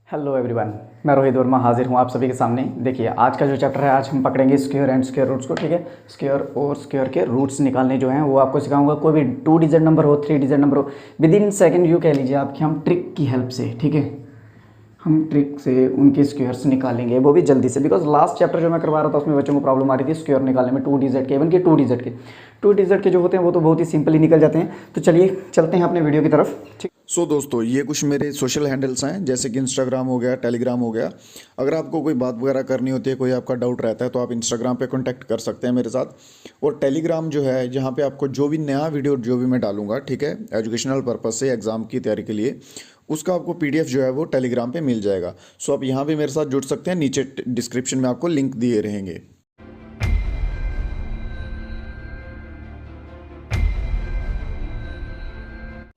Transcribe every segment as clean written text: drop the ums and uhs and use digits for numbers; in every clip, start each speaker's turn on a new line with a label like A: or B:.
A: Hello everyone, मैं रोहित वर्मा हाजिर हूँ आप सभी के सामने। देखिए आज का जो चैप्टर है, आज हम पकड़ेंगे स्क्वायर एंड स्क्वायर रूट्स को। ठीक है, स्क्वायर और स्क्वायर के रूट्स निकालने जो हैं वो आपको सिखाऊंगा। कोई भी 2 डिजिट नंबर हो, 3 डिजिट नंबर हो, विद इन सेकेंड यू कह लीजिए आप कि हम ट्रिक की हेल्प से, ठीक है, हम ट्रिक से उनके स्क्वायर्स निकालेंगे, वो भी जल्दी से। बिकॉज लास्ट चैप्टर जो मैं करवा रहा था उसमें बच्चों को प्रॉब्लम आ रही थी स्क्वायर निकालने में 2 डिजिट के, इवन के 2 डिजिट के जो होते हैं वो तो बहुत ही सिंपली निकल जाते हैं। तो चलिए चलते हैं अपने वीडियो की तरफ। ठीक,
B: दोस्तों ये कुछ मेरे सोशल हैंडल्स हैं, जैसे कि इंस्टाग्राम हो गया, टेलीग्राम हो गया। अगर आपको कोई बात वगैरह करनी होती है, कोई आपका डाउट रहता है, तो आप इंस्टाग्राम पे कांटेक्ट कर सकते हैं मेरे साथ। और टेलीग्राम जो है, जहाँ पे आपको जो भी नया वीडियो जो भी मैं डालूंगा, ठीक है, एजुकेशनल पर्पज़ से एग्ज़ाम की तैयारी के लिए, उसका आपको पीडीएफ जो है वो टेलीग्राम पे मिल जाएगा। सो आप यहाँ भी मेरे साथ जुड़ सकते हैं, नीचे डिस्क्रिप्शन में आपको लिंक दिए रहेंगे।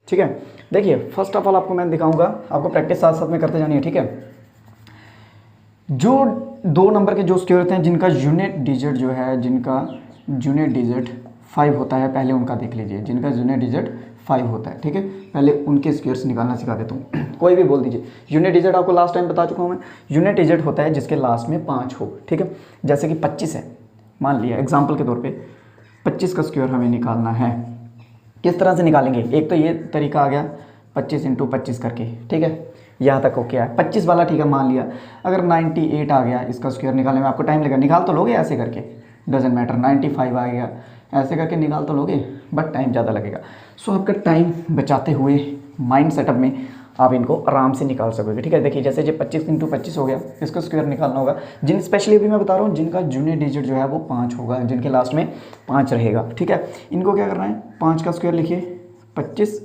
A: ठीक है, देखिए फर्स्ट ऑफ ऑल आपको मैं दिखाऊंगा, आपको प्रैक्टिस साथ साथ में करते जानी है। ठीक है, जो 2 नंबर के जो स्क्वायर होते हैं जिनका यूनिट डिजिट जो है, जिनका यूनिट डिजिट 5 होता है, पहले उनका देख लीजिए। जिनका यूनिट डिजिट 5 होता है, ठीक है, पहले उनके स्क्वायर्स निकालना सिखा देता हूँ। कोई भी बोल दीजिए। यूनिट डिजिट आपको लास्ट टाइम बता चुका हूँ मैं। यूनिट डिजिट होता है जिसके लास्ट में 5 हो। ठीक है, जैसे कि 25 है, मान लिया एग्जाम्पल के तौर पर 25 का स्क्वायर हमें निकालना है। किस तरह से निकालेंगे? एक तो ये तरीका आ गया 25 × 25 करके, ठीक है, यहाँ तक ओके है। 25 वाला ठीक है, मान लिया। अगर 98 आ गया इसका स्क्वायर निकालने में आपको टाइम लगेगा, निकाल तो लोगे ऐसे करके, डजेंट मैटर। 95 आ गया ऐसे करके निकाल तो लोगे, बट टाइम ज़्यादा लगेगा। सो आपका टाइम बचाते हुए माइंड सेटअप में आप इनको आराम से निकाल सकोगे। ठीक है, देखिए जैसे ये 25 × 25 हो गया, इसका स्क्वायर निकालना होगा। जिन स्पेशली अभी मैं बता रहा हूँ जिनका यूनिट डिजिट जो है वो 5 होगा, जिनके लास्ट में 5 रहेगा। ठीक है, इनको क्या करना है, 5 का स्क्वायर लिखिए 25,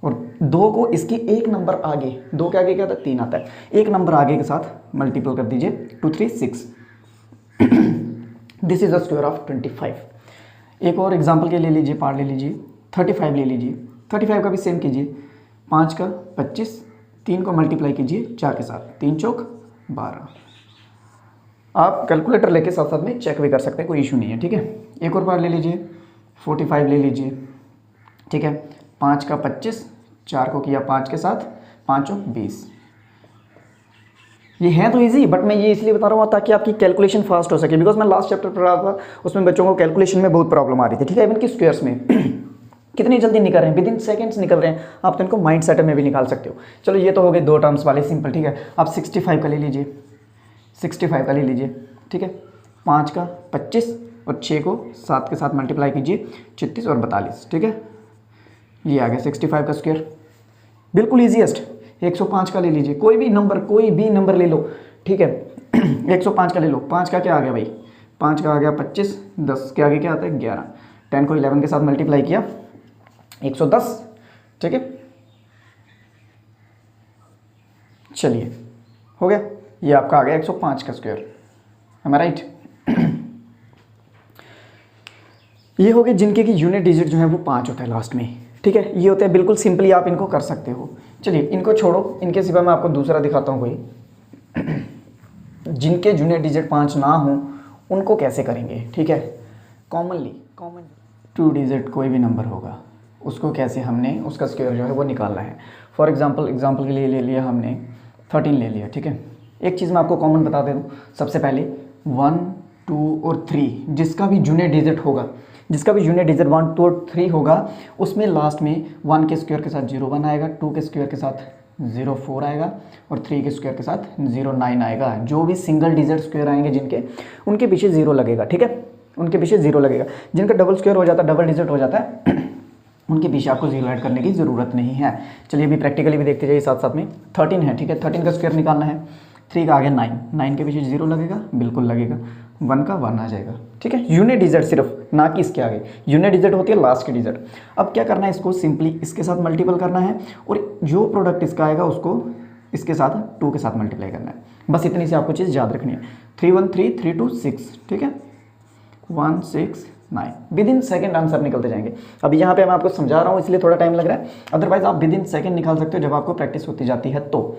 A: और 2 को इसके एक नंबर आगे, 2 के आगे क्या आता है, 3 आता है, एक नंबर आगे के साथ मल्टीपल कर दीजिए, 2 3 6। This is the square of 25। एक और एग्जाम्पल के ले लीजिए, पार्ट ले लीजिए, 35 ले लीजिए। 35 का भी सेम कीजिए, 5 का 25, 3 को मल्टीप्लाई कीजिए 4 के साथ, 3 चौक 12। आप कैलकुलेटर लेके साथ साथ में चेक भी कर सकते हैं, कोई इशू नहीं है। ठीक है, एक और पार्ट ले लीजिए, 45 ले लीजिए। ठीक है, 5 का 25, 4 को किया 5 के साथ, 5 चौक 20। ये है तो इजी, बट मैं ये इसलिए बता रहा हूँ ताकि आपकी कैलकुलेशन फास्ट हो सके। बिकॉज मैं लास्ट चैप्टर पढ़ रहा था, उसमें बच्चों को कैलकुलेशन में बहुत प्रॉब्लम आ रही थी। ठीक है, इवन कि स्क्वायर्स में कितनी जल्दी निकल रहे हैं, विद इन सेकेंड्स निकल रहे हैं। आप तो इनको माइंड सेटअप में भी निकाल सकते हो। चलो ये तो हो गए 2 टर्म्स वाले सिंपल। ठीक है, आप 65 का ले लीजिए, 65 का ले लीजिए। ठीक है, 5 का 25 और 6 को 7 के साथ मल्टीप्लाई कीजिए, 36 और 42। ठीक है, ये आ गया 65 का स्क्वायर, बिल्कुल ईजीएस्ट। 105 का ले लीजिए, कोई भी नंबर ले लो। ठीक है, 105 का ले लो। 5 का क्या आ गया भाई, 5 का आ गया 25, 10 के आगे क्या आता है 11, 10 को 11 के साथ मल्टीप्लाई किया 110। ठीक है, चलिए हो गया, ये आपका आ गया 105 का स्क्वायर। है राइट? ये हो गए जिनके की यूनिट डिजिट जो है वो 5 होता है लास्ट में। ठीक है, ये होते हैं, बिल्कुल सिंपली आप इनको कर सकते हो। चलिए इनको छोड़ो, इनके सिवा मैं आपको दूसरा दिखाता हूँ कोई। जिनके यूनिट डिजिट 5 ना हो उनको कैसे करेंगे। ठीक है, कॉमन 2 डिजिट कोई भी नंबर होगा, उसको कैसे हमने उसका स्क्वायर जो है वो निकालना है। फॉर एग्जाम्पल के लिए ले लिया हमने 13 ले लिया। ठीक है, एक चीज़ मैं आपको कॉमन बता दे दूँ, सबसे पहले 1 2 और 3 जिसका भी यूनिट डिजिट होगा, जिसका भी यूनिट डिजिट 1 2 और 3 होगा, उसमें लास्ट में 1 के स्क्वायर के साथ 0 1 आएगा, 2 के स्क्वायर के साथ 0 4 आएगा, और 3 के स्क्वायर के साथ 0 9 आएगा। जो भी सिंगल डिजिट स्क्वायर आएंगे जिनके, उनके पीछे 0 लगेगा। ठीक है, उनके पीछे 0 लगेगा। जिनका डबल स्क्वायर हो जाता है, डबल डिजिट हो जाता है, उनके पीछे आपको 0 ऐड करने की ज़रूरत नहीं है। चलिए अभी प्रैक्टिकली भी देखते जाइए साथ साथ में। 13 है, ठीक है, 13 का स्क्वायर निकालना है। 3 का आ गया 9, 9 के पीछे 0 लगेगा, बिल्कुल लगेगा। 1 का 1 आ जाएगा। ठीक है, यूनिट डिजिट सिर्फ, ना कि इसके आगे। यूनिट डिजिट होती है लास्ट की डिजिट। अब क्या करना है, इसको सिंपली इसके साथ मल्टीपल करना है, और जो प्रोडक्ट इसका आएगा उसको इसके साथ 2 के साथ मल्टीप्लाई करना है। बस इतनी सी आपको चीज़ याद रखनी है। 3 1 3 3 2 6। ठीक है, 1 6 9, विद इन सेकेंड आंसर निकलते जाएंगे। अब यहाँ पे मैं आपको समझा रहा हूँ इसलिए थोड़ा टाइम लग रहा है, अदरवाइज आप विद इन सेकेंड निकाल सकते हो जब आपको प्रैक्टिस होती जाती है। तो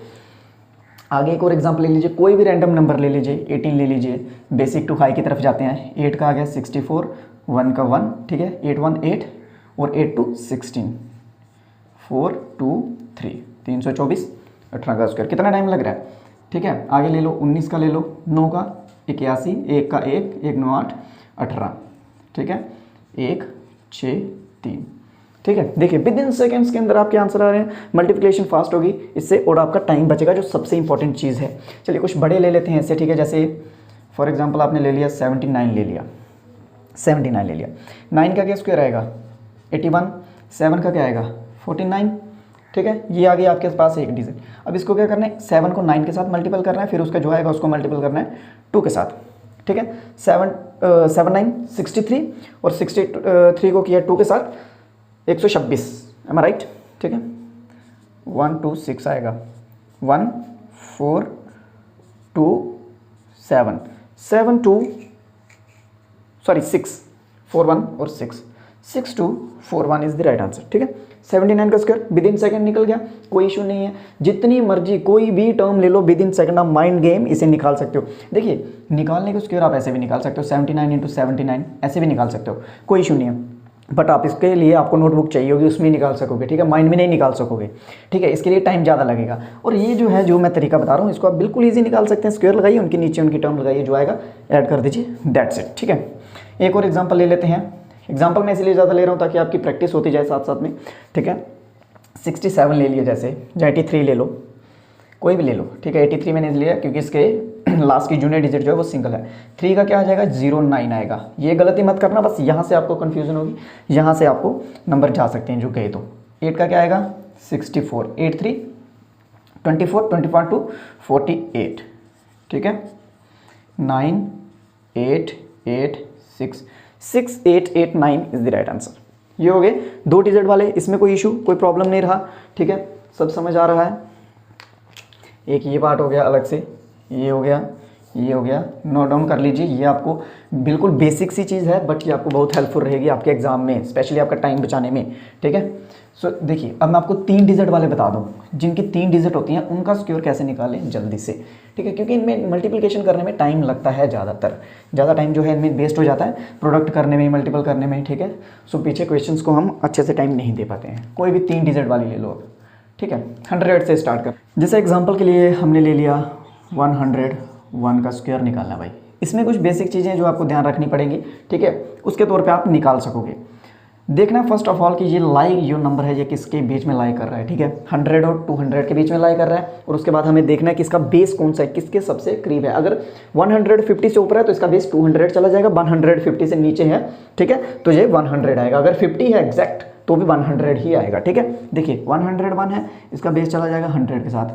A: आगे एक और एग्जाम्पल ले लीजिए, कोई भी रैंडम नंबर ले लीजिए, 18 ले लीजिए। बेसिक टू हाई की तरफ जाते हैं। 8 का आ गया 64, 1 का 1, ठीक है, 8 1 8 और 8 2 16, 4 2 3, 324। 18 का स्क्वायर कितना टाइम लग रहा है, ठीक है। आगे ले लो 19 का ले लो, 9 का 81, 1 का 1, 1 9 8 18, ठीक है, 1 6 3, ठीक है। देखिए विद इन सेकेंड्स के अंदर आपके आंसर आ रहे हैं, मल्टीप्लिकेशन फास्ट होगी इससे और आपका टाइम बचेगा, जो सबसे इंपॉर्टेंट चीज़ है। चलिए कुछ बड़े ले लेते हैं इससे, ठीक है। जैसे फॉर एग्जांपल आपने ले लिया 79 ले लिया, 79 ले लिया, 9 का क्या स्क्वायर आएगा 81, 7 का क्या आएगा 49, ठीक है। ये आ गया आपके पास एक डिजिट। अब इसको क्या करना है, 7 को 9 के साथ मल्टीपल करना है, फिर उसका जो आएगा उसको मल्टीपल करना है 2 के साथ, ठीक है। 7 9 63 और 63 को किया 2 के साथ 126, एम आई राइट, ठीक है। 1 2 6 आएगा, 1 4 2 7 7 2 सॉरी 6 4 1 और 6 6 2 4 1 इज द राइट आंसर, ठीक है। 79 का स्क्वायर विद इन सेकंड निकल गया, कोई इशू नहीं है। जितनी मर्जी कोई भी टर्म ले लो विद इन सेकंड, आप माइंड गेम इसे निकाल सकते हो। देखिए निकालने का स्क्वायर आप ऐसे भी निकाल सकते हो, 79 × 79 ऐसे भी निकाल सकते हो, कोई इशू नहीं है। बट आप इसके लिए आपको नोटबुक चाहिए होगी, उसमें निकाल सकोगे, ठीक है, माइंड में नहीं निकाल सकोगे, ठीक है। इसके लिए टाइम ज़्यादा लगेगा। और ये जो है जो मैं तरीका बता रहा हूँ इसको आप बिल्कुल ईजी निकाल सकते हैं। स्क्वायर लगाइए, उनके नीचे उनकी टर्म लगाइए, जो आएगा ऐड कर दीजिए, दैट्स इट, ठीक है। एक और एग्जाम्पल ले लेते हैं। एग्जाम्पल मैं इसलिए ज़्यादा ले रहा हूँ ताकि आपकी प्रैक्टिस होती जाए साथ साथ में, ठीक है। 67 ले लिया जैसे, या 83 ले लो, कोई भी ले लो, ठीक है। 83 मैंने लिया क्योंकि इसके लास्ट की जूनियर डिजिट जो है वो सिंगल है। 3 का क्या आ जाएगा 09 आएगा। ये गलती मत करना, बस यहाँ से आपको कन्फ्यूजन होगी, यहाँ से आपको नंबर जा सकते हैं जो गए तो। 8 का क्या आएगा 64, 8 3 24 24 2 48, ठीक है। 9 8 8 6 6 8 8 9 इज द राइट आंसर। ये हो गए 2 डिजिट वाले, इसमें कोई इशू कोई प्रॉब्लम नहीं रहा, ठीक है। सब समझ आ रहा है। एक ये पार्ट हो गया अलग से, ये हो गया, ये हो गया, नोट डाउन कर लीजिए। ये आपको बिल्कुल बेसिक सी चीज़ है, बट ये आपको बहुत हेल्पफुल रहेगी आपके एग्जाम में, स्पेशली आपका टाइम बचाने में, ठीक है। सो देखिए अब मैं आपको 3 डिजिट वाले बता दूं, जिनकी 3 डिजिट होती हैं उनका स्क्वायर कैसे निकालें जल्दी से, ठीक है। क्योंकि इनमें मल्टीप्लिकेशन करने में टाइम लगता है, ज़्यादा टाइम जो है इनमें वेस्ट हो जाता है प्रोडक्ट करने में, मल्टीपल करने में, ठीक है। सो पीछे क्वेश्चंस को हम अच्छे से टाइम नहीं दे पाते हैं। कोई भी 3 डिजिट वाली ले लो अब, ठीक है। 100 से स्टार्ट कर, जैसे एग्जाम्पल के लिए हमने ले लिया 101 का स्क्वायर निकालना भाई। इसमें कुछ बेसिक चीज़ें जो आपको ध्यान रखनी पड़ेंगी, ठीक है, उसके तौर पे आप निकाल सकोगे। देखना फर्स्ट ऑफ ऑल कि ये लाई जो नंबर है ये किसके बीच में लाई कर रहा है, ठीक है। 100 और 200 के बीच में लाई कर रहा है। और उसके बाद हमें देखना है कि इसका बेस कौन सा है, किसके सबसे करीब है। अगर 150 से ऊपर है तो इसका बेस 200 चला जाएगा, 150 से नीचे है, ठीक है, तो ये 100 आएगा। अगर 50 है एग्जैक्ट तो भी 100 ही आएगा, ठीक है। देखिए 101 है, इसका बेस चला जाएगा 100 के साथ,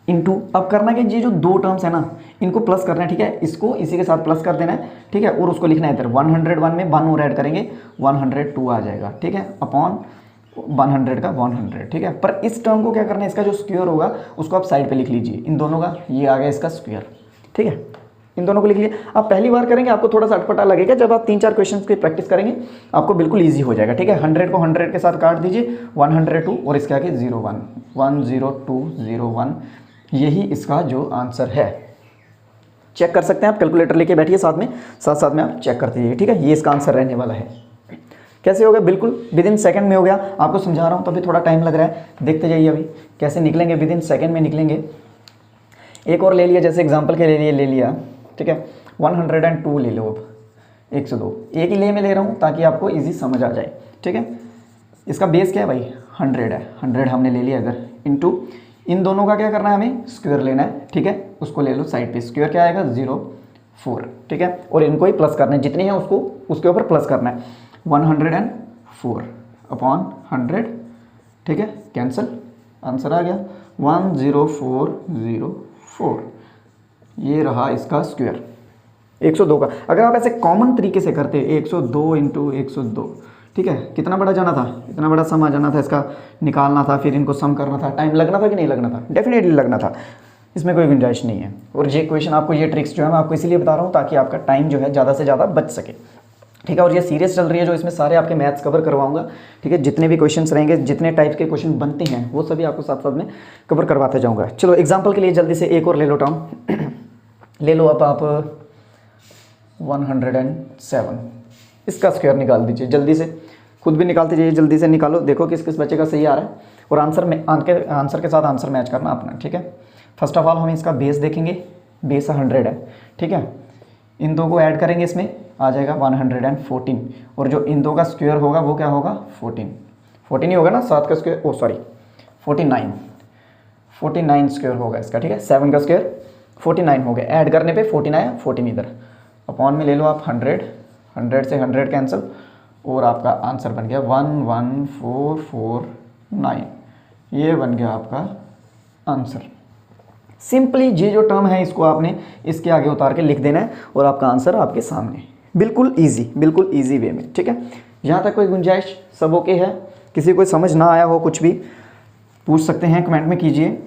A: इनटू अब करना है कि ये जो 2 टर्म्स है ना इनको प्लस करना है, ठीक है। इसको इसी के साथ प्लस कर देना है, ठीक है। और उसको लिखना है इधर 101 में 1 और ऐड करेंगे 102 आ जाएगा, ठीक है, अपॉन 100 का 100, ठीक है। पर इस टर्म को क्या करना है, इसका जो स्क्वायर होगा उसको आप साइड पे लिख लीजिए, इन दोनों का, ये आ गया इसका स्क्वायर, ठीक है। इन दोनों को लिख लिए। आप पहली बार करेंगे आपको थोड़ा सा अटपटा लगेगा, जब आप 3-4 क्वेश्चंस की प्रैक्टिस करेंगे आपको बिल्कुल ईजी हो जाएगा, ठीक है। 100 को 100 के साथ काट दीजिए, 102 और इसके आगे 01, 10201, यही इसका जो आंसर है। चेक कर सकते हैं आप, कैलकुलेटर लेके बैठिए साथ में आप चेक करते जाइए, ठीक है। ये इसका आंसर रहने वाला है। कैसे हो गया, बिल्कुल विद इन सेकंड में हो गया। आपको समझा रहा हूँ तभी थोड़ा टाइम लग रहा है, देखते जाइए अभी कैसे निकलेंगे, विद इन सेकंड में निकलेंगे। एक और ले लिया, जैसे एग्जाम्पल के लिए ले लिया, ठीक है। 102 ले लो, अब 102 एक ही ले में ले रहा हूँ ताकि आपको ईजी समझ आ जाए, ठीक है। इसका बेस क्या है भाई 100 है, 100 हमने ले लिया इधर, इंटू इन दोनों का क्या करना है हमें स्क्वायर लेना है, ठीक है। उसको ले लो साइड पे, स्क्वायर क्या आएगा 04, ठीक है। और इनको ही प्लस करना है, जितनी है उसको उसके ऊपर प्लस करना है, 104 अपॉन 100, ठीक है, कैंसिल, आंसर आ गया 10404। ये रहा इसका स्क्वायर 102 का। अगर आप ऐसे कॉमन तरीके से करते 102 इंटू 102, ठीक है, कितना बड़ा जाना था, इतना बड़ा सम आ जाना था, इसका निकालना था, फिर इनको सम करना था, टाइम लगना था कि नहीं लगना था, डेफिनेटली लगना था, इसमें कोई गुंजाइश नहीं है। और ये क्वेश्चन आपको, ये ट्रिक्स जो है मैं आपको इसीलिए बता रहा हूँ ताकि आपका टाइम जो है ज़्यादा से ज़्यादा बच सके, ठीक है। और ये सीरीज चल रही है जो इसमें सारे आपके मैथ्स कवर करवाऊंगा, ठीक है। जितने भी क्वेश्चंस रहेंगे, जितने टाइप के क्वेश्चन बनते हैं वो सभी आपको साथ साथ में कवर करवाते जाऊँगा। चलो एग्जाम्पल के लिए जल्दी से एक और ले लो टर्म ले लो, अब आप 107, इसका स्क्वायर निकाल दीजिए जल्दी से, खुद भी निकालते जाइए, जल्दी से निकालो, देखो किस किस बच्चे का सही आ रहा है। और आंसर में आंसर के साथ आंसर मैच करना अपना, ठीक है। फर्स्ट ऑफ ऑल हम इसका बेस देखेंगे, बेस 100 है, ठीक है। इन दो को ऐड करेंगे, इसमें आ जाएगा 114, और जो इन दो का स्क्वायर होगा वो क्या होगा 14 ही होगा ना, 7 का स्क्वायर, ओ सॉरी 49 स्क्वायर होगा इसका, ठीक है। 7 का स्क्वायर 49 हो गया, ऐड करने पे 14 आया, 14 इधर, अपॉन में ले लो आप 100 से 100 कैंसिल, और आपका आंसर बन गया 11449, ये बन गया आपका आंसर। सिंपली ये जो टर्म है इसको आपने इसके आगे उतार के लिख देना है और आपका आंसर आपके सामने, बिल्कुल इजी वे में, ठीक है। यहाँ तक कोई गुंजाइश, सब ओके है? किसी को समझ ना आया हो कुछ भी पूछ सकते हैं, कमेंट में कीजिए।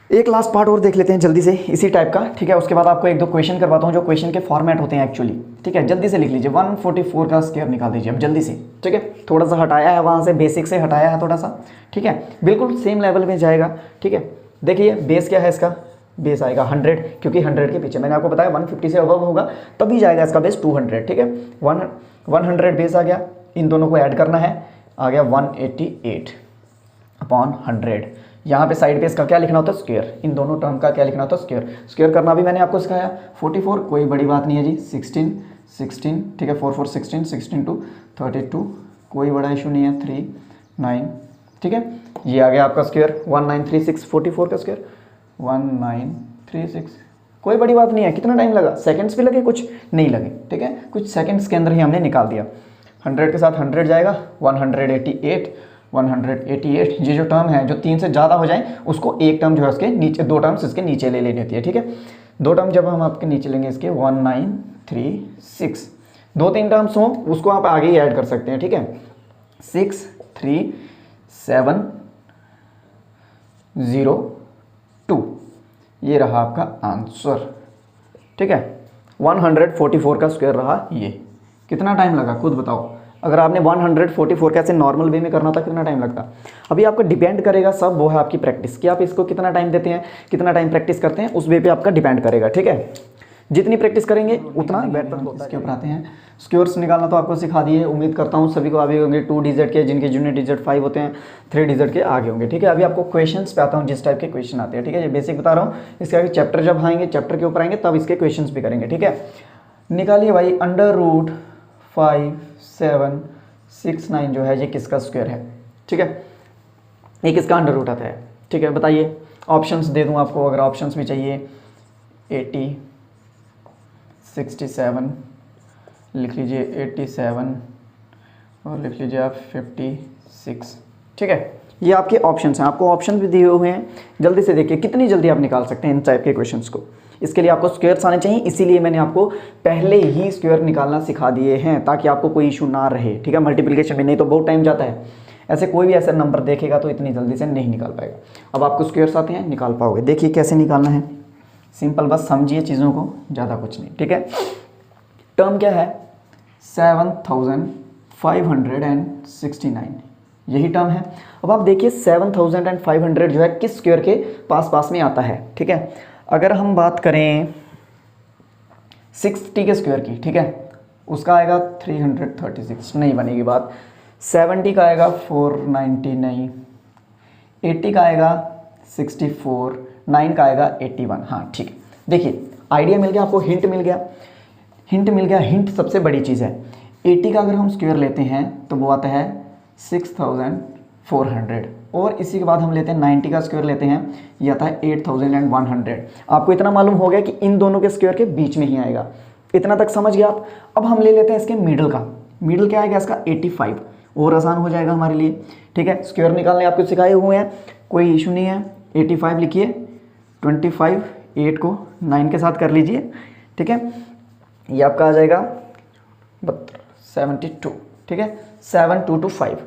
A: एक लास्ट पार्ट और देख लेते हैं जल्दी से इसी टाइप का, ठीक है। उसके बाद आपको एक दो क्वेश्चन करवाता हूँ जो क्वेश्चन के फॉर्मेट होते हैं एक्चुअली, ठीक है। जल्दी से लिख लीजिए, 144 का स्क्वायर निकाल दीजिए अब जल्दी से, ठीक है। थोड़ा सा हटाया है वहाँ से, बेसिक से हटाया है थोड़ा सा, ठीक है। बिल्कुल सेम लेवल में जाएगा, ठीक है। देखिए बेस क्या है इसका, बेस आएगा 100, क्योंकि 100 के पीछे मैंने आपको बताया 150 से अबव होगा तभी जाएगा इसका बेस 200, ठीक है। 100 बेस आ गया, इन दोनों को ऐड करना है, आ गया 188 अपॉन 100। यहाँ पे साइड पे इसका क्या लिखना होता है स्क्वायर, इन दोनों टर्म का क्या लिखना होता है स्क्वायर। स्क्वायर करना भी मैंने आपको सिखाया। 44 कोई बड़ी बात नहीं है जी, 16, ठीक है। 4 4 16, 16 2 32, कोई बड़ा इशू नहीं है, 3 9, ठीक है। ये आ गया आपका स्क्वायर 1936, 44 का स्क्वायर 1936, कोई बड़ी बात नहीं है। कितना टाइम लगा, सेकंड्स भी लगे, कुछ नहीं लगे, ठीक है। कुछ सेकंड्स के अंदर ही हमने निकाल दिया। 100 के साथ 100 जाएगा, 188, ये जो टर्म है जो 3 से ज़्यादा हो जाए उसको एक टर्म जो है उसके नीचे, 2 टर्म्स इसके नीचे ले लेनी होती है, ठीक है। 2 टर्म जब हम आपके नीचे लेंगे इसके 1936, 2-3 टर्म्स हों उसको आप आगे ही ऐड कर सकते हैं, ठीक है। 6372, ये रहा आपका आंसर, ठीक है। 144 का स्क्वायर रहा ये। कितना टाइम लगा खुद बताओ, अगर आपने 144 कैसे नॉर्मल वे में करना था कितना टाइम लगता। अभी आपका डिपेंड करेगा सब, वो है आपकी प्रैक्टिस कि आप इसको कितना टाइम देते हैं, कितना टाइम प्रैक्टिस करते हैं, उस वे पे आपका डिपेंड करेगा, ठीक है। जितनी प्रैक्टिस करेंगे उतना बेटर होता है। इसके ऊपर आते हैं, स्क्वायर्स निकालना तो आपको सिखा दिए, उम्मीद करता हूँ सभी को आगे होंगे। 2 डिजिट के, जिनके यूनिट डिजिट 5 होते हैं, 3 डिजिट के आगे होंगे, ठीक है। अभी आपको क्वेश्चंस पे आता हूँ, जिस टाइप के क्वेश्चन आते हैं, ठीक है। ये बेसिक बता रहा हूँ, इसके आगे चैप्टर जब आएंगे, चैप्टर के ऊपर आएंगे तब इसके क्वेश्चन भी करेंगे, ठीक है। निकालिए भाई, √5,7,6,9 जो है ये किसका स्क्वायर है, ठीक है। ये किसका अंडर रूट आता है, ठीक है। बताइए, ऑप्शंस दे दूं आपको अगर ऑप्शंस भी चाहिए। 80, 67 लिख लीजिए, 87 और लिख लीजिए आप 56, ठीक है। ये आपके ऑप्शंस हैं, आपको ऑप्शन भी दिए हुए हैं। जल्दी से देखिए कितनी जल्दी आप निकाल सकते हैं इन टाइप के क्वेश्चंस को। इसके लिए आपको स्क्वायर्स आने चाहिए, इसीलिए मैंने आपको पहले ही स्क्वायर निकालना सिखा दिए हैं ताकि आपको कोई इशू ना रहे, ठीक है। मल्टीप्लिकेशन में नहीं तो बहुत टाइम जाता है, ऐसे कोई भी ऐसा नंबर देखेगा तो इतनी जल्दी से नहीं निकाल पाएगा। अब आपको स्क्वायर्स आते हैं, निकाल पाओगे। देखिए कैसे निकालना है, सिंपल, बस समझिए चीज़ों को, ज़्यादा कुछ नहीं, ठीक है। टर्म क्या है 7569, यही टर्म है। अब आप देखिए 7500 जो है किस स्क्वायर के पास पास में आता है, ठीक है। अगर हम बात करें 60 के स्क्वायर की, ठीक है, उसका आएगा 336, नहीं बनेगी बात। 70 का आएगा 490, नहीं। 80 का आएगा 64, 9 का आएगा 81, हाँ ठीक है। देखिए आइडिया मिल गया आपको, हिंट मिल गया। हिंट सबसे बड़ी चीज़ है। 80 का अगर हम स्क्वायर लेते हैं तो वो आता है 6400, और इसी के बाद हम लेते हैं 90 का स्क्वायर लेते हैं, ये आता है 8100। आपको इतना मालूम हो गया कि इन दोनों के स्क्वायर के बीच में ही आएगा, इतना तक समझ गया आप। अब हम ले लेते हैं इसके मिडल का, मिडल क्या आएगा इसका 85, और आसान हो जाएगा हमारे लिए, ठीक है। स्क्वायर निकालने आपको सिखाए हुए हैं, कोई इशू नहीं है। 85 लिखिए, 25, 8 को 9 के साथ कर लीजिए, ठीक है। ये आपका आ जाएगा 72, ठीक है। 7225।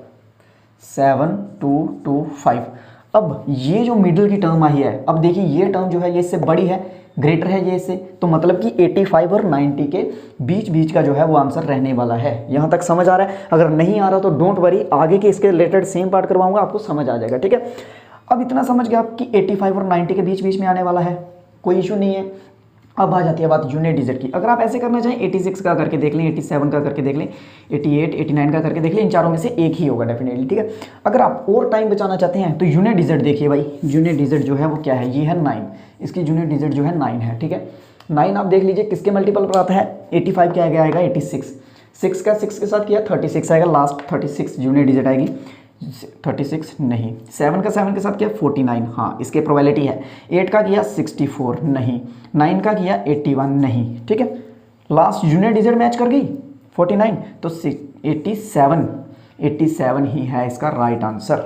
A: अब ये जो मिडिल की टर्म आई है, अब देखिए ये टर्म जो है ये इससे बड़ी है, ग्रेटर है ये इससे, तो मतलब कि 85 और 90 के बीच का जो है वो आंसर रहने वाला है। यहाँ तक समझ आ रहा है? अगर नहीं आ रहा तो डोंट वरी, आगे के इसके रिलेटेड सेम पार्ट करवाऊंगा, आपको समझ आ जाएगा, ठीक है। अब इतना समझ गया आप कि 85 और 90 के बीच में आने वाला है, कोई इशू नहीं है। अब आ जाती है बात यूनिट डिजिट की। अगर आप ऐसे करना चाहें 86 का करके देख लें, 87 का करके देख लें, 88, 89 का करके देख लें, इन चारों में से एक ही होगा डेफिनेटली, ठीक है। अगर आप और टाइम बचाना चाहते हैं तो यूनिट डिजिट देखिए भाई, यूनिट डिजिट जो है वो क्या है, ये है 9, इसकी यूनिट डिजिट जो है 9 है, ठीक है। 9 आप देख लीजिए किसके मल्टीपल पर आता है, 85 क्या आएगा 86, 6 का 6 के साथ किया 36 आएगा, लास्ट 36 यूनिट डिजिट आएगी, 36 नहीं, 7 का 7 के साथ किया 49, हाँ इसके प्रोबेबिलिटी है। 8 का किया 64 नहीं, 9 का किया 81 नहीं, ठीक है। लास्ट यूनिट डिजिट मैच कर गई 49, तो 87 ही है इसका राइट आंसर।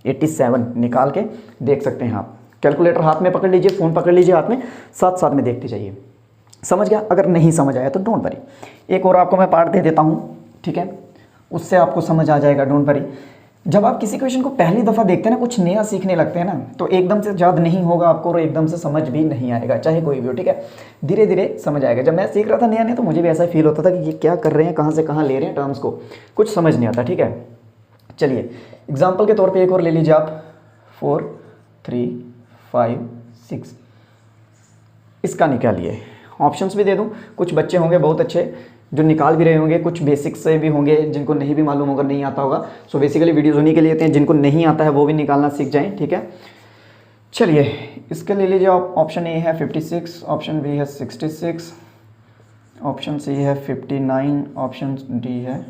A: 87 निकाल के देख सकते हैं आप, कैलकुलेटर हाथ में पकड़ लीजिए, फ़ोन पकड़ लीजिए हाथ में, साथ साथ में देखते जाइए। समझ गया? अगर नहीं समझ आया तो डोंट वरी, एक और आपको मैं पार्ट दे देता हूँ, ठीक है, उससे आपको समझ आ जाएगा, डोंट वरी। जब आप किसी क्वेश्चन को पहली दफ़ा देखते हैं ना, कुछ नया सीखने लगते हैं ना, तो एकदम से याद नहीं होगा आपको और एकदम से समझ भी नहीं आएगा, चाहे कोई भी हो, ठीक है। धीरे धीरे समझ आएगा। जब मैं सीख रहा था नया नया तो मुझे भी ऐसा फील होता था कि ये क्या कर रहे हैं, कहाँ से कहाँ ले रहे हैं टर्म्स को, कुछ समझ नहीं आता, ठीक है। चलिए एग्जाम्पल के तौर पर एक और ले लीजिए आप, 4 3 5 6, इसका निकालिए। ऑप्शंस भी दे दूं, कुछ बच्चे होंगे बहुत अच्छे जो निकाल भी रहे होंगे, कुछ बेसिक्स से भी होंगे जिनको नहीं भी मालूम होगा, नहीं आता होगा। सो बेसिकली वीडियोस उन्हीं के लिए होते हैं जिनको नहीं आता है वो भी निकालना सीख जाएं, ठीक है। चलिए इसके ले लीजिए आप, ऑप्शन ए है 56, ऑप्शन बी है 66, ऑप्शन सी है 59, ऑप्शन डी है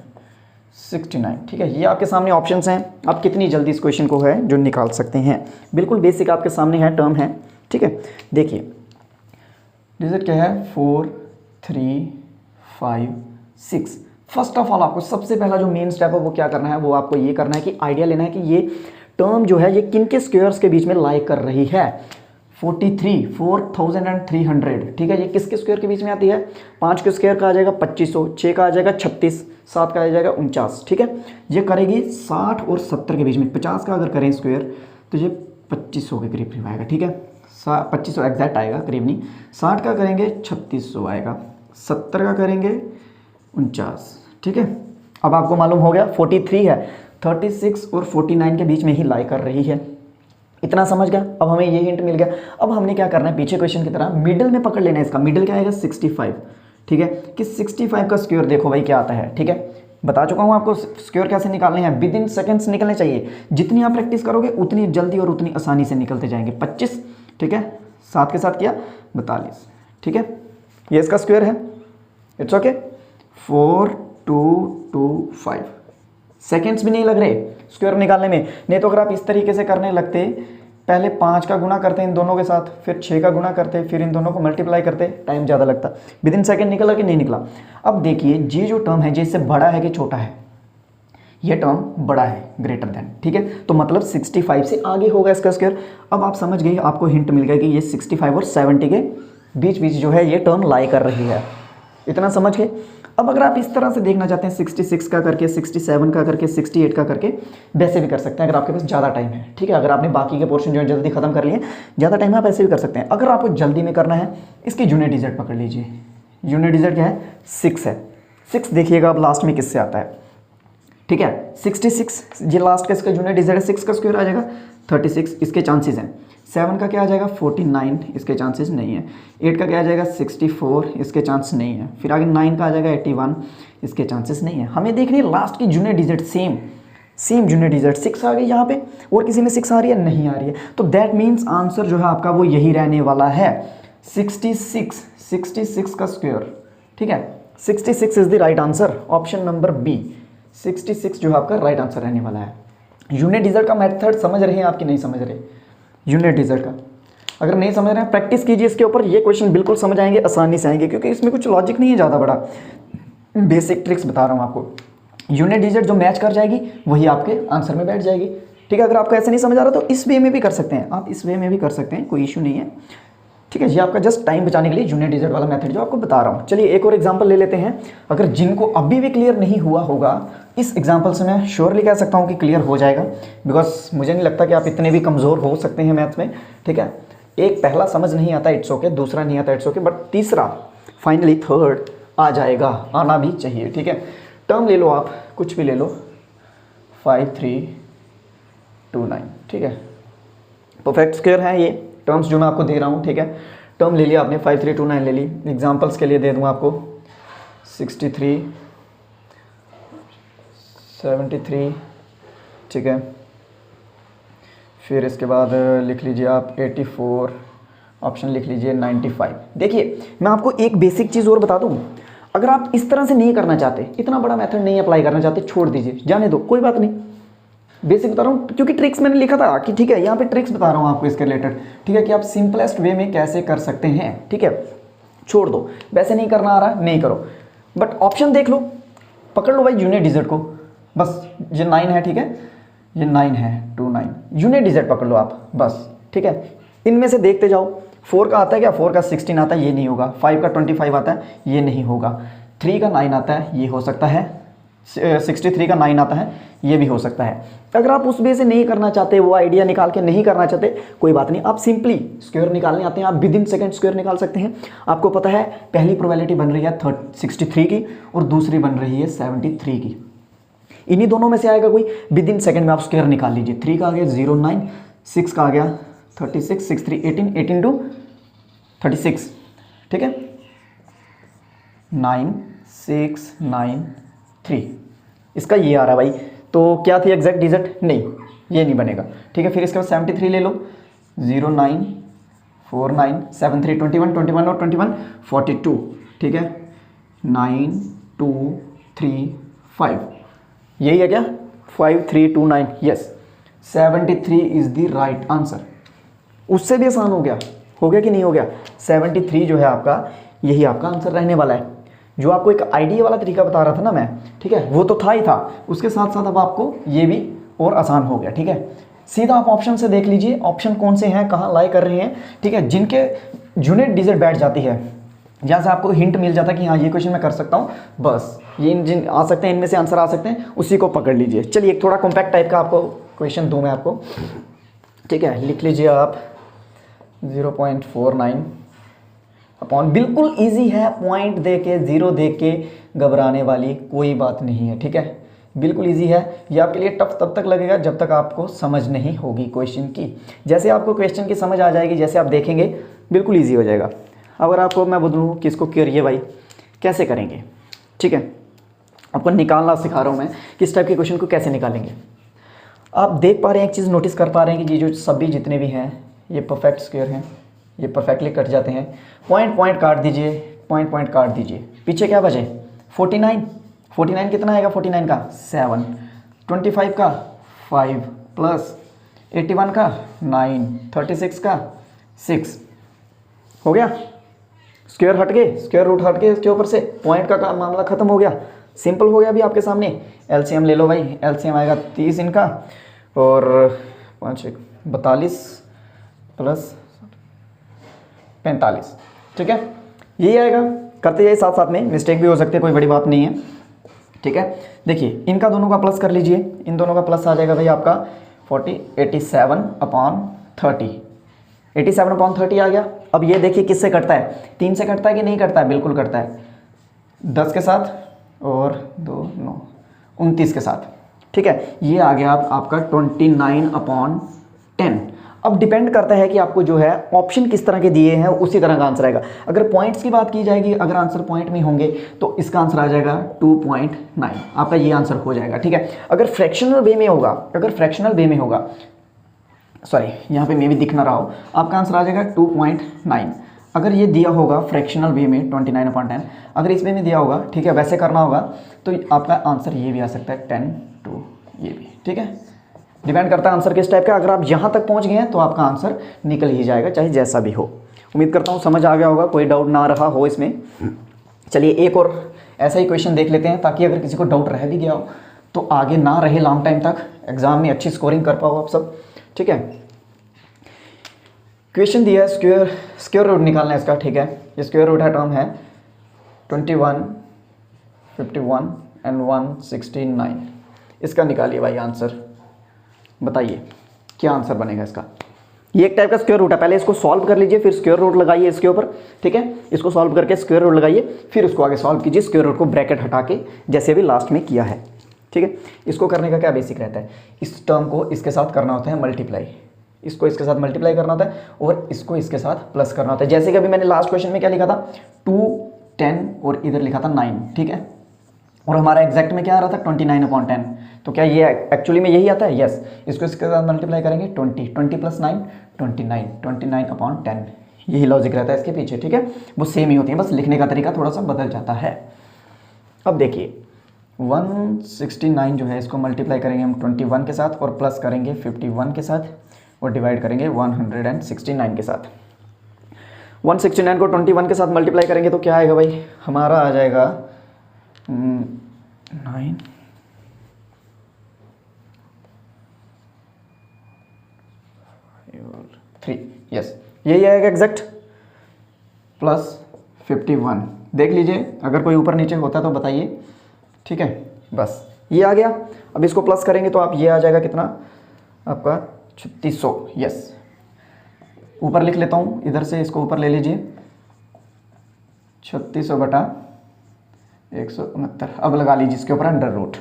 A: 69, ठीक है। ये आपके सामने ऑप्शंस हैं, आप कितनी जल्दी इस क्वेश्चन को है जो निकाल सकते हैं, बिल्कुल बेसिक आपके सामने है, टर्म है, ठीक है। देखिए डिजिट क्या है, 4 3 5 6। फर्स्ट ऑफ ऑल आपको सबसे पहला जो मेन स्टेप है वो क्या करना है, वो आपको ये करना है कि आइडिया लेना है कि ये टर्म जो है ये किन के स्क्वायर्स के बीच में लाई कर रही है। 43 4300, ठीक है, ये किसके स्क्वायर के बीच में आती है, 5 के स्क्वायर का आ जाएगा 2500, 6 का आ जाएगा 36, 7 का आ जाएगा 49, ठीक है। ये करेगी 60 और 70 के बीच में, 50 का अगर करें स्क्वायर तो ये 2500 के करीब आएगा, ठीक है। 2500 एग्जैक्ट आएगा, करीब नहीं। 60 का करेंगे 3600 आएगा, 70 का करेंगे 49, ठीक है। अब आपको मालूम हो गया 43 है, 36 और 49 के बीच में ही लाई कर रही है, इतना समझ गया। अब हमें ये हिंट मिल गया। अब हमने क्या करना है, पीछे क्वेश्चन की तरह मिडिल में पकड़ लेना है इसका। मिडिल क्या आएगा 65, ठीक है, कि 65 का स्क्वायर देखो भाई क्या आता है, ठीक है। बता चुका हूँ आपको स्क्वायर कैसे निकालने हैं, विद इन सेकेंड्स निकलने चाहिए। जितनी आप प्रैक्टिस करोगे उतनी जल्दी और उतनी आसानी से निकलते जाएंगे। 25, ठीक है, 7 के साथ किया 42, ठीक है, ये इसका स्क्वायर है, इट्स ओके। 4225 सेकेंड्स भी नहीं लग रहे स्क्वायर निकालने में। नहीं तो अगर आप इस तरीके से करने लगते, पहले 5 का गुना करते इन दोनों के साथ, फिर 6 का गुना करते, फिर इन दोनों को मल्टीप्लाई करते, टाइम ज़्यादा लगता। विद इन सेकेंड निकला कि नहीं निकला। अब देखिए ये जो टर्म है, ये इससे बड़ा है कि छोटा है, ये टर्म बड़ा है, ग्रेटर देन, ठीक है, तो मतलब 65 से आगे होगा इसका स्क्वायर। अब आप समझ गए, आपको हिंट मिल गया कि ये 65 और 70 के बीच बीच जो है ये टर्म लाई कर रही है, इतना समझ गए। अब अगर आप इस तरह से देखना चाहते हैं 66 का करके, 67 का करके, 68 का करके, वैसे भी कर सकते हैं अगर आपके पास ज़्यादा टाइम है, ठीक है। अगर आपने बाकी के पोर्शन जो है जल्दी खत्म कर लिए, ज़्यादा टाइम है, आप ऐसे भी कर सकते हैं। अगर आपको जल्दी में करना है, इसकी यूनिट डिजिट पकड़ लीजिए। यूनिट डिजिट क्या है, 6 है। 6 देखिएगा अब लास्ट में किससे आता है, ठीक है। 66 ये लास्ट का इसका यूनिट डिजिट है, 6 का स्क्वायर आ जाएगा 36, इसके चांसेस हैं। 7 का क्या आ जाएगा 49, इसके चांसेस नहीं है। 8 का क्या आ जाएगा 64, इसके चांस नहीं है। फिर आगे 9 का आ जाएगा 81, इसके चांसेस नहीं है। हमें देखनी है लास्ट की unit digit, same unit digit 6 आ गई यहाँ पे, और किसी में 6 आ रही है, नहीं आ रही है, तो दैट मीन्स आंसर जो है आपका वो यही रहने वाला है, 66 का स्क्वायर, ठीक है। 66 is the right answer, option number B, 66 जो है आपका राइट आंसर रहने वाला है। यूनिट डिजिट का मेथड समझ रहे हैं आप कि नहीं समझ रहे, यूनिट डिजिट का अगर नहीं समझ रहे हैं प्रैक्टिस कीजिए इसके ऊपर, ये क्वेश्चन बिल्कुल समझ आएंगे, आसानी से आएंगे, क्योंकि इसमें कुछ लॉजिक नहीं है ज़्यादा बड़ा, बेसिक ट्रिक्स बता रहा हूँ आपको। यूनिट डिजिट जो मैच कर जाएगी वही आपके आंसर में बैठ जाएगी, ठीक है। अगर आपको ऐसे नहीं समझ आ रहा तो इस वे में भी कर सकते हैं आप, इस वे में भी कर सकते हैं, कोई इशू नहीं है, ठीक है। ये आपका जस्ट टाइम बचाने के लिए यूनिट डिजिट वाला मेथड जो आपको बता रहा हूँ। चलिए एक और एग्जांपल ले लेते हैं। अगर जिनको अभी भी क्लियर नहीं हुआ होगा, इस एग्जांपल से मैं श्योरली कह सकता हूँ कि क्लियर हो जाएगा, बिकॉज मुझे नहीं लगता कि आप इतने भी कमज़ोर हो सकते हैं मैथ्स में, ठीक है। एक पहला समझ नहीं आता, इट्स ओके, दूसरा नहीं आता, इट्स ओके, बट तीसरा फाइनली थर्ड आ जाएगा, आना भी चाहिए, ठीक है। टर्म ले लो आप, कुछ भी ले लो, 5329, ठीक है। परफेक्ट स्क्वायर है ये टर्म्स जो मैं आपको दे रहा हूँ, ठीक है। टर्म ले लिया आपने, 5329 ले ली। एग्जांपल्स के लिए दे दूँ आपको 63, 73, ठीक है। फिर इसके बाद लिख लीजिए आप 84, ऑप्शन लिख लीजिए 95। देखिए मैं आपको एक बेसिक चीज़ और बता दूँ, अगर आप इस तरह से नहीं करना चाहते, इतना बड़ा मेथड नहीं अप्लाई करना चाहते, छोड़ दीजिए, जाने दो, कोई बात नहीं। बेसिक बता रहा हूँ क्योंकि ट्रिक्स मैंने लिखा था कि ठीक है, यहाँ पे ट्रिक्स बता रहा हूँ आपको इसके रिलेटेड, ठीक है, कि आप सिंपलेस्ट वे में कैसे कर सकते हैं, ठीक है। छोड़ दो, वैसे नहीं करना आ रहा नहीं करो, बट ऑप्शन देख लो, पकड़ लो भाई यूनिट डिजिट को, बस ये 9 है, ठीक है, ये 9 है, 29 यूनिट डिजिट पकड़ लो आप बस, ठीक है। इनमें से देखते जाओ, 4 का आता है क्या, 4 का 16 आता है, ये नहीं होगा। 5 का 25 आता है, ये नहीं होगा। 3 का 9 आता है, ये हो सकता है। 63 का 9 आता है, ये भी हो सकता है। अगर आप उस वे से नहीं करना चाहते, वो आइडिया निकाल के नहीं करना चाहते, कोई बात नहीं, आप सिंपली स्क्वायर निकालने आते हैं, आप विद इन सेकेंड स्क्वायर निकाल सकते हैं। आपको पता है पहली प्रोबेबिलिटी बन रही है 63 की और दूसरी बन रही है 73 की। इन्हीं दोनों में से आएगा कोई, विद इन सेकेंड में आप स्क्वायर निकाल लीजिए। 3 का आ गया 09, 6 का आ गया 36, 6 3 18, 18 टू 36, ठीक है, 9 6 9 3, इसका ये आ रहा है भाई। तो क्या थी एग्जैक्ट डिजिट, नहीं ये नहीं बनेगा, ठीक है। फिर इसके बाद 73 ले लो, 09 49 73 21 21 और 21 42, ठीक है, 9 2 3 5, यही है क्या, 5329, yes, 73 is the right answer. उससे भी आसान हो गया कि नहीं हो गया। 73 जो है आपका, यही आपका आंसर रहने वाला है। जो आपको एक आइडिया वाला तरीका बता रहा था ना मैं, ठीक है, वो तो था ही था, उसके साथ साथ अब आपको ये भी और आसान हो गया, ठीक है। सीधा आप ऑप्शन से देख लीजिए, ऑप्शन कौन से हैं, कहाँ लाई कर रहे हैं, ठीक है, जिनके यूनिट डिजिट बैठ जाती है, जहाँ से आपको हिंट मिल जाता है कि हाँ ये क्वेश्चन मैं कर सकता हूँ, बस ये जिन आ सकते हैं, इनमें से आंसर आ सकते हैं, उसी को पकड़ लीजिए। चलिए एक थोड़ा कॉम्पैक्ट टाइप का आपको क्वेश्चन दूँ मैं आपको, ठीक है, लिख लीजिए आप 0.49 अपॉन, बिल्कुल इजी है, पॉइंट दे के, जीरो दे के घबराने वाली कोई बात नहीं है, ठीक है, बिल्कुल इजी है। ये आपके लिए टफ तब तक लगेगा जब तक आपको समझ नहीं होगी क्वेश्चन की। जैसे आपको क्वेश्चन की समझ आ जाएगी, जैसे आप देखेंगे, बिल्कुल इजी हो जाएगा। अगर आपको मैं बोलूँ कि इसको करिए भाई, कैसे करेंगे, ठीक है, आपको निकालना सिखा रहा हूँ मैं, किस टाइप के क्वेश्चन को कैसे निकालेंगे। आप देख पा रहे हैं, एक चीज़ नोटिस कर पा रहे हैं कि ये जो सभी जितने भी हैं ये परफेक्ट स्क्वायर हैं, ये परफेक्टली कट जाते हैं। पॉइंट काट दीजिए, पॉइंट काट दीजिए, पीछे क्या बचे 49 कितना आएगा, 49 का 7, 25 का 5 प्लस 81 का 9, 36 का 6, हो गया। स्क्वायर हट गए, स्क्वायर रूट हट गए इसके ऊपर से, पॉइंट का मामला खत्म हो गया, सिंपल हो गया अभी आपके सामने। एलसीएम ले लो भाई, एलसीएम आएगा 30 इनका और 5 42 प्लस 45, ठीक है, यही आएगा। करते जाइए साथ साथ में, मिस्टेक भी हो सकती है, कोई बड़ी बात नहीं है, ठीक है। देखिए इनका दोनों का प्लस कर लीजिए, इन दोनों का प्लस आ जाएगा भाई आपका 87/30, 87/30 आ गया। अब ये देखिए किससे कटता है, 3 से कटता है कि नहीं कटता है, बिल्कुल कटता है, 10 के साथ और 2 9 29 के साथ, ठीक है, ये आ गया आपका 29/10। अब डिपेंड करता है कि आपको जो है ऑप्शन किस तरह के दिए हैं, उसी तरह का आंसर आएगा। अगर पॉइंट्स की बात की जाएगी, अगर आंसर पॉइंट में होंगे तो इसका आंसर आ जाएगा 2.9, आपका ये आंसर हो जाएगा, ठीक है। अगर फ्रैक्शनल वे में होगा, सॉरी यहाँ पे मैं भी दिख ना रहा हो, आपका आंसर आ जाएगा 2.9। अगर ये दिया होगा फ्रैक्शनल वे में 29/10, अगर इस वे में दिया होगा, ठीक है, वैसे करना होगा तो आपका आंसर ये भी आ सकता है 10 2, ये भी, ठीक है, डिपेंड करता है आंसर किस टाइप का। अगर आप यहाँ तक पहुँच गए हैं तो आपका आंसर निकल ही जाएगा, चाहे जैसा भी हो। उम्मीद करता हूँ समझ आ गया होगा, कोई डाउट ना रहा हो इसमें। चलिए एक और ऐसा ही क्वेश्चन देख लेते हैं, ताकि अगर किसी को डाउट रह भी गया हो तो आगे ना रहे, लॉन्ग टाइम तक एग्जाम में अच्छी स्कोरिंग कर पाओ आप सब, ठीक है। क्वेश्चन दिया है, स्क्वायर रूट निकालना है इसका, ठीक है। ये स्क्वायर रूट है, टर्म है 21 51 एंड 169, इसका निकालिए भाई आंसर, बताइए क्या आंसर बनेगा इसका। ये एक टाइप का स्क्वायर रूट है, पहले इसको सॉल्व कर लीजिए, फिर स्क्वायर रूट लगाइए इसके ऊपर, ठीक है। इसको सॉल्व करके स्क्वायर रूट लगाइए, फिर उसको आगे सॉल्व कीजिए, स्क्वायर रूट को ब्रैकेट हटा के, जैसे अभी लास्ट में किया है, ठीक है। इसको करने का क्या बेसिक रहता है, इस टर्म को इसके साथ करना होता है मल्टीप्लाई, इसको इसके साथ मल्टीप्लाई करना होता है और इसको इसके साथ प्लस करना होता है। जैसे कि अभी मैंने लास्ट क्वेश्चन में क्या लिखा था, 2, 10 और इधर लिखा था 9, ठीक है। और हमारा एग्जैक्ट में क्या आ रहा था, 29/10। तो क्या ये एक्चुअली में यही आता है? यस। इसको इसके साथ मल्टीप्लाई करेंगे 20 + 9 29 29/10। यही लॉजिक रहता है इसके पीछे, ठीक है। वो सेम ही होती है, बस लिखने का तरीका थोड़ा सा बदल जाता है। अब देखिए 169 जो है इसको मल्टीप्लाई करेंगे हम 21 के साथ और प्लस करेंगे 51 के साथ और डिवाइड करेंगे 169 के साथ। 169 को 21 के साथ मल्टीप्लाई करेंगे तो क्या आएगा भाई, हमारा आ जाएगा 9 3, यस यही आएगा एग्जैक्ट, प्लस 51। देख लीजिए अगर कोई ऊपर नीचे होता तो बताइए, ठीक है। बस ये आ गया। अब इसको प्लस करेंगे तो आप ये आ जाएगा कितना आपका 3600, यस। ऊपर लिख लेता हूँ, इधर से इसको ऊपर ले लीजिए, 3600/169। अब लगा लीजिए इसके ऊपर अंडर रूट,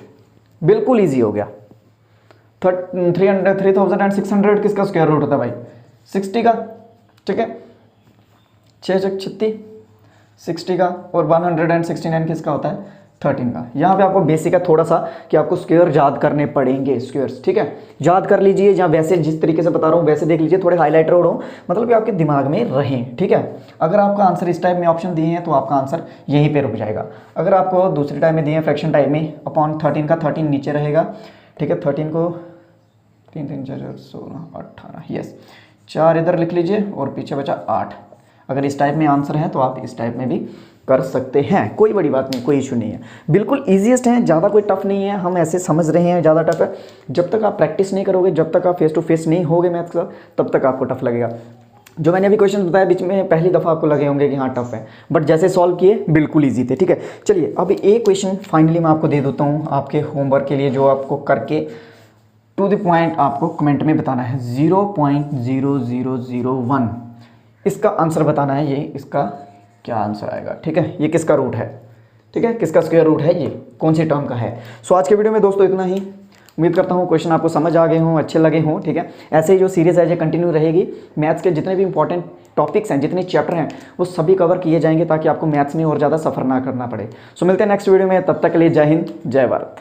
A: बिल्कुल ईजी हो गया। 3600 किसका स्क्वायर रूट होता है भाई, 60 का, ठीक है। 6 × 36 60 का, और 169 किसका होता है, 13 का। यहाँ पे आपको बेसिक है थोड़ा सा कि आपको स्क्वायर याद करने पड़ेंगे, स्क्वायर्स, ठीक है। याद कर लीजिए, या वैसे जिस तरीके से बता रहा हूँ वैसे देख लीजिए, थोड़े हाईलाइटर हो, मतलब कि आपके दिमाग में रहें, ठीक है। अगर आपका आंसर इस टाइप में ऑप्शन दिए हैं तो आपका आंसर यहीं पे रुक जाएगा। अगर आपको दूसरे टाइप में दिए हैं फ्रैक्शन टाइप में, अपॉन 13 का 13 नीचे रहेगा, ठीक है। 13 को 3 3 4 16 18, यस। 4 इधर लिख लीजिए और पीछे बचा 8। अगर इस टाइप में आंसर है तो आप इस टाइप में भी कर सकते हैं, कोई बड़ी बात नहीं, कोई इशू नहीं है, बिल्कुल ईजीएस्ट है, ज़्यादा कोई टफ नहीं है। हम ऐसे समझ रहे हैं ज़्यादा टफ है, जब तक आप प्रैक्टिस नहीं करोगे, जब तक आप फेस टू फेस नहीं होगे मैथ्स का, तब तक आपको टफ लगेगा। जो मैंने अभी क्वेश्चन बताया बीच में पहली दफ़ा आपको लगे होंगे कि हाँ टफ है, बट जैसे सॉल्व किए बिल्कुल ईजी थे, ठीक है। चलिए अब एक क्वेश्चन फाइनली मैं आपको दे देता हूँ आपके होमवर्क के लिए, जो आपको करके टू द पॉइंट आपको कमेंट में बताना है। 0.0001 इसका आंसर बताना है। ये इसका क्या आंसर आएगा, ठीक है। ये किसका रूट है, ठीक है, किसका स्क्वायर रूट है, ये कौन सी टर्म का है। सो आज के वीडियो में दोस्तों इतना ही। उम्मीद करता हूँ क्वेश्चन आपको समझ आ गए हों, अच्छे लगे हों, ठीक है। ऐसे ही जो सीरीज़ है ये कंटिन्यू रहेगी। मैथ्स के जितने भी इंपॉर्टेंट टॉपिक्स हैं, जितने चैप्टर हैं, वो सभी कवर किए जाएंगे ताकि आपको मैथ्स में और ज़्यादा सफ़र ना करना पड़े। सो मिलते हैं नेक्स्ट वीडियो में, तब तक के लिए जय हिंद, जय भारत।